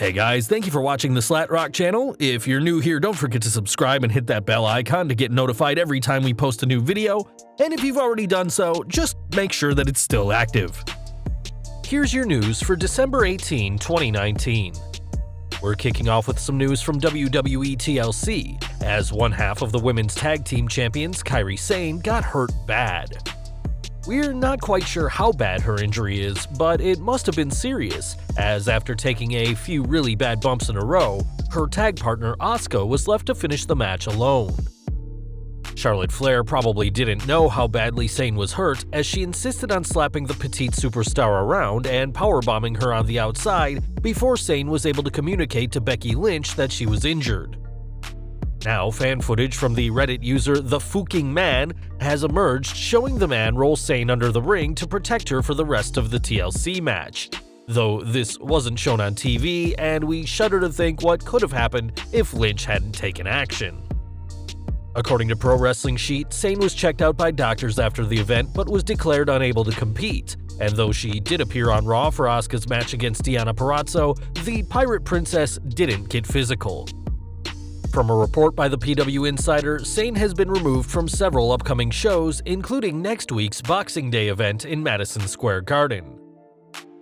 Hey guys, thank you for watching the Slat Rock channel. If you're new here, don't forget to subscribe and hit that bell icon to get notified every time we post a new video. And if you've already done so, just make sure that it's still active. Here's your news for December 18, 2019. We're kicking off with some news from WWE TLC, as one half of the women's tag team champions, Kairi Sane, got hurt bad. We're not quite sure how bad her injury is, but it must have been serious, as after taking a few really bad bumps in a row, her tag partner Asuka was left to finish the match alone. Charlotte Flair probably didn't know how badly Sane was hurt, as she insisted on slapping the petite superstar around and powerbombing her on the outside before Sane was able to communicate to Becky Lynch that she was injured. Now, fan footage from the Reddit user The Fucking Man has emerged showing the man roll Sane under the ring to protect her for the rest of the TLC match. Though this wasn't shown on TV, and we shudder to think what could have happened if Lynch hadn't taken action. According to Pro Wrestling Sheet, Sane was checked out by doctors after the event but was declared unable to compete, and though she did appear on Raw for Asuka's match against Deonna Purrazzo, the Pirate Princess didn't get physical. From a report by the PW Insider, Sane has been removed from several upcoming shows, including next week's Boxing Day event in Madison Square Garden.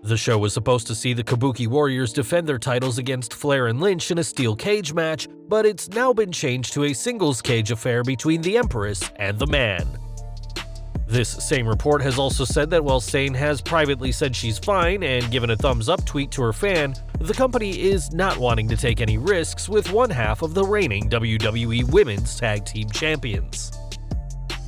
The show was supposed to see the Kabuki Warriors defend their titles against Flair and Lynch in a steel cage match, but it's now been changed to a singles cage affair between the Empress and the Man. This same report has also said that while Sane has privately said she's fine and given a thumbs-up tweet to her fan, the company is not wanting to take any risks with one half of the reigning WWE Women's Tag Team Champions.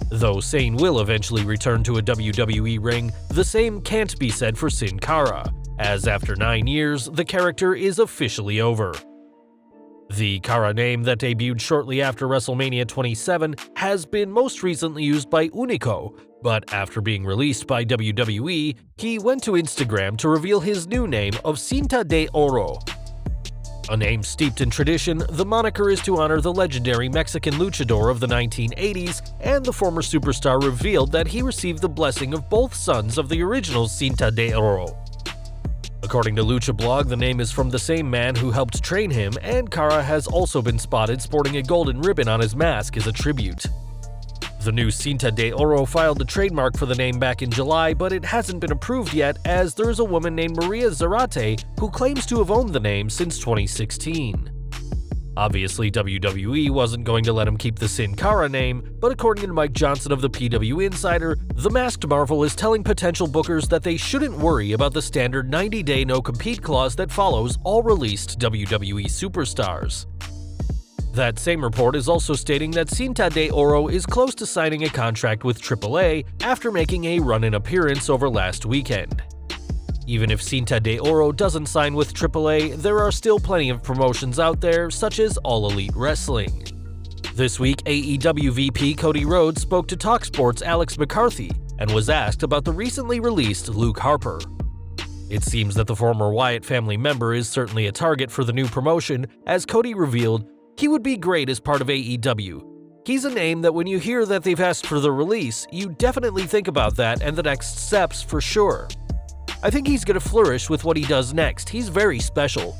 Though Sane will eventually return to a WWE ring, the same can't be said for Sin Cara, as after 9 years, the character is officially over. The Cara name that debuted shortly after WrestleMania 27 has been most recently used by Unico, but after being released by WWE, he went to Instagram to reveal his new name of Cinta de Oro. A name steeped in tradition, the moniker is to honor the legendary Mexican luchador of the 1980s, and the former superstar revealed that he received the blessing of both sons of the original Cinta de Oro. According to Lucha Blog, the name is from the same man who helped train him, and Cara has also been spotted sporting a golden ribbon on his mask as a tribute. The new Cinta de Oro filed a trademark for the name back in July, but it hasn't been approved yet, as there is a woman named Maria Zarate who claims to have owned the name since 2016. Obviously, WWE wasn't going to let him keep the Sin Cara name, but according to Mike Johnson of the PW Insider, the Masked Marvel is telling potential bookers that they shouldn't worry about the standard 90-day no-compete clause that follows all released WWE superstars. That same report is also stating that Cinta de Oro is close to signing a contract with AAA after making a run-in appearance over last weekend. Even if Cinta de Oro doesn't sign with AAA, there are still plenty of promotions out there, such as All Elite Wrestling. This week, AEW VP Cody Rhodes spoke to TalkSport's Alex McCarthy and was asked about the recently released Luke Harper. It seems that the former Wyatt family member is certainly a target for the new promotion, as Cody revealed he would be great as part of AEW. He's a name that when you hear that they've asked for the release, you definitely think about that and the next steps for sure. I think he's going to flourish with what he does next. He's very special.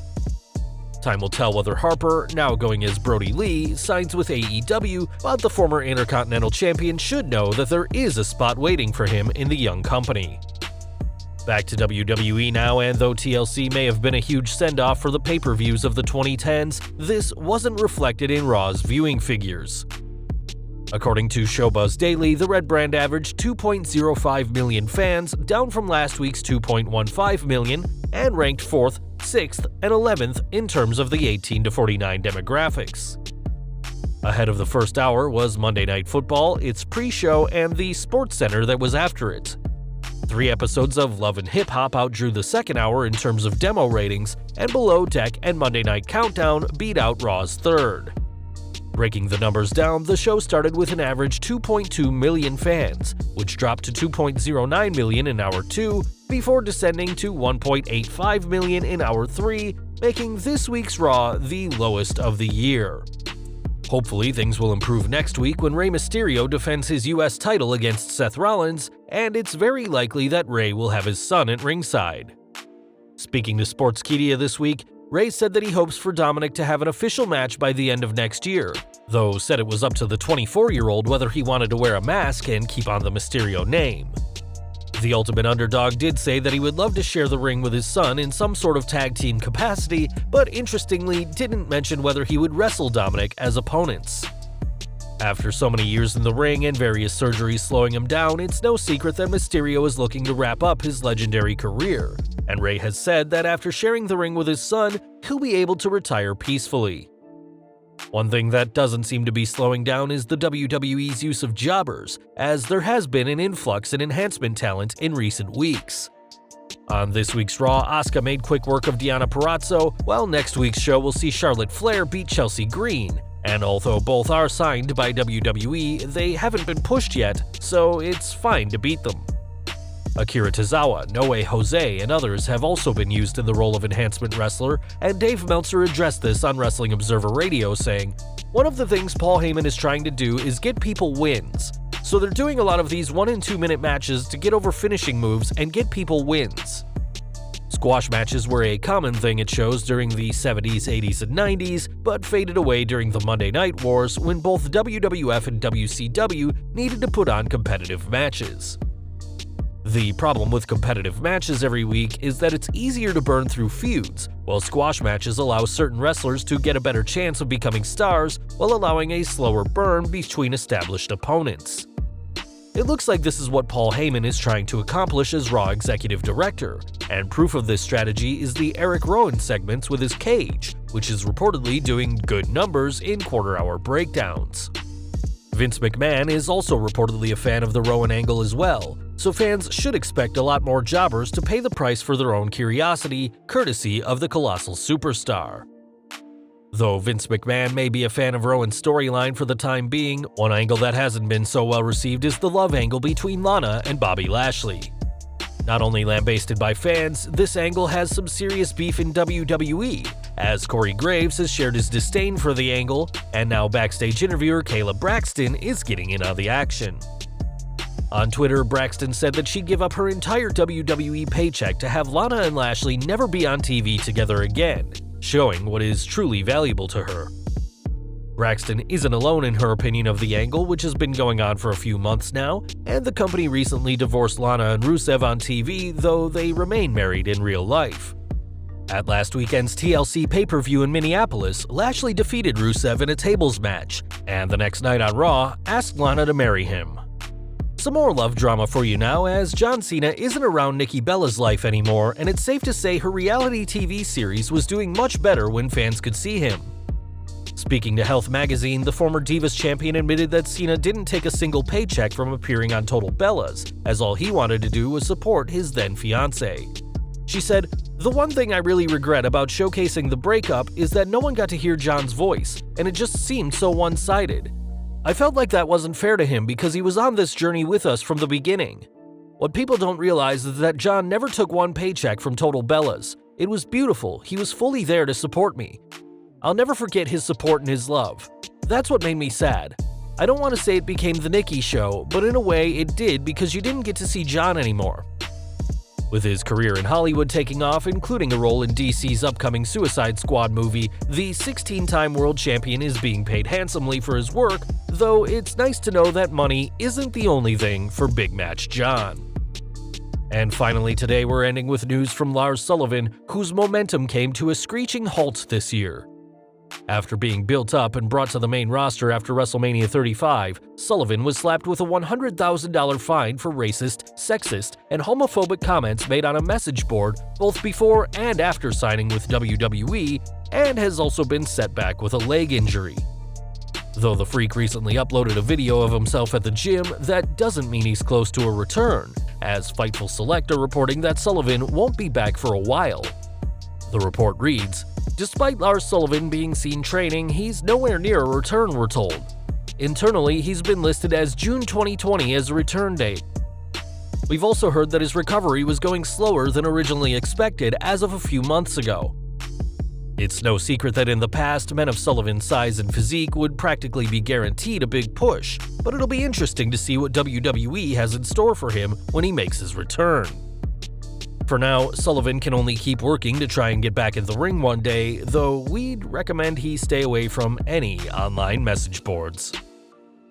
Time will tell whether Harper, now going as Brody Lee, signs with AEW, but the former Intercontinental Champion should know that there is a spot waiting for him in the young company. Back to WWE now, and though TLC may have been a huge send-off for the pay-per-views of the 2010s, this wasn't reflected in Raw's viewing figures. According to Showbuzz Daily, the Red Brand averaged 2.05 million fans, down from last week's 2.15 million, and ranked 4th, 6th, and 11th in terms of the 18 to 49 demographics. Ahead of the first hour was Monday Night Football, its pre-show, and the Sports Center that was after it. 3 episodes of Love and Hip Hop outdrew the second hour in terms of demo ratings, and Below Deck and Monday Night Countdown beat out Raw's third. Breaking the numbers down, the show started with an average 2.2 million fans, which dropped to 2.09 million in Hour 2, before descending to 1.85 million in Hour 3, making this week's Raw the lowest of the year. Hopefully, things will improve next week when Rey Mysterio defends his US title against Seth Rollins, and it's very likely that Rey will have his son at ringside. Speaking to Sportskeeda this week, Ray said that he hopes for Dominic to have an official match by the end of next year, though said it was up to the 24-year-old whether he wanted to wear a mask and keep on the Mysterio name. The Ultimate Underdog did say that he would love to share the ring with his son in some sort of tag team capacity, but interestingly didn't mention whether he would wrestle Dominic as opponents. After so many years in the ring and various surgeries slowing him down, it's no secret that Mysterio is looking to wrap up his legendary career, and Ray has said that after sharing the ring with his son, he'll be able to retire peacefully. One thing that doesn't seem to be slowing down is the WWE's use of jobbers, as there has been an influx in enhancement talent in recent weeks. On this week's Raw, Asuka made quick work of Deonna Purrazzo, while next week's show will see Charlotte Flair beat Chelsea Green, and although both are signed by WWE, they haven't been pushed yet, so it's fine to beat them. Akira Tozawa, Noe Jose, and others have also been used in the role of enhancement wrestler, and Dave Meltzer addressed this on Wrestling Observer Radio, saying, "One of the things Paul Heyman is trying to do is get people wins. So they're doing a lot of these 1 and 2 minute matches to get over finishing moves and get people wins." Squash matches were a common thing at shows during the 70s, 80s, and 90s, but faded away during the Monday Night Wars when both WWF and WCW needed to put on competitive matches. The problem with competitive matches every week is that it's easier to burn through feuds, while squash matches allow certain wrestlers to get a better chance of becoming stars while allowing a slower burn between established opponents. It looks like this is what Paul Heyman is trying to accomplish as Raw Executive Director, and proof of this strategy is the Eric Rowan segments with his cage, which is reportedly doing good numbers in quarter-hour breakdowns. Vince McMahon is also reportedly a fan of the Rowan angle as well, so fans should expect a lot more jobbers to pay the price for their own curiosity, courtesy of the Colossal Superstar. Though Vince McMahon may be a fan of Rowan's storyline for the time being, one angle that hasn't been so well received is the love angle between Lana and Bobby Lashley. Not only lambasted by fans, this angle has some serious beef in WWE, as Corey Graves has shared his disdain for the angle, and now backstage interviewer Kayla Braxton is getting in on the action. On Twitter, Braxton said that she'd give up her entire WWE paycheck to have Lana and Lashley never be on TV together again, showing what is truly valuable to her. Braxton isn't alone in her opinion of the angle, which has been going on for a few months now, and the company recently divorced Lana and Rusev on TV, though they remain married in real life. At last weekend's TLC pay-per-view in Minneapolis, Lashley defeated Rusev in a tables match, and the next night on Raw, asked Lana to marry him. Some more love drama for you now, as John Cena isn't around Nikki Bella's life anymore, and it's safe to say her reality TV series was doing much better when fans could see him. Speaking to Health magazine, the former Divas champion admitted that Cena didn't take a single paycheck from appearing on Total Bellas, as all he wanted to do was support his then-fiancée. She said, "The one thing I really regret about showcasing the breakup is that no one got to hear John's voice, and it just seemed so one-sided. I felt like that wasn't fair to him because he was on this journey with us from the beginning. What people don't realize is that John never took one paycheck from Total Bellas. It was beautiful, he was fully there to support me. I'll never forget his support and his love. That's what made me sad. I don't want to say it became the Nikki show, but in a way it did because you didn't get to see John anymore." With his career in Hollywood taking off, including a role in DC's upcoming Suicide Squad movie, the 16-time world champion is being paid handsomely for his work, though it's nice to know that money isn't the only thing for Big Match John. And finally today we're ending with news from Lars Sullivan, whose momentum came to a screeching halt this year. After being built up and brought to the main roster after WrestleMania 35, Sullivan was slapped with a $100,000 fine for racist, sexist, and homophobic comments made on a message board both before and after signing with WWE, and has also been set back with a leg injury. Though the Freak recently uploaded a video of himself at the gym, that doesn't mean he's close to a return, as Fightful Select are reporting that Sullivan won't be back for a while. The report reads, "Despite Lars Sullivan being seen training, he's nowhere near a return, we're told. Internally, he's been listed as June 2020 as a return date. We've also heard that his recovery was going slower than originally expected as of a few months ago. It's no secret that in the past, men of Sullivan's size and physique would practically be guaranteed a big push, but it'll be interesting to see what WWE has in store for him when he makes his return." For now, Sullivan can only keep working to try and get back in the ring one day, though we'd recommend he stay away from any online message boards.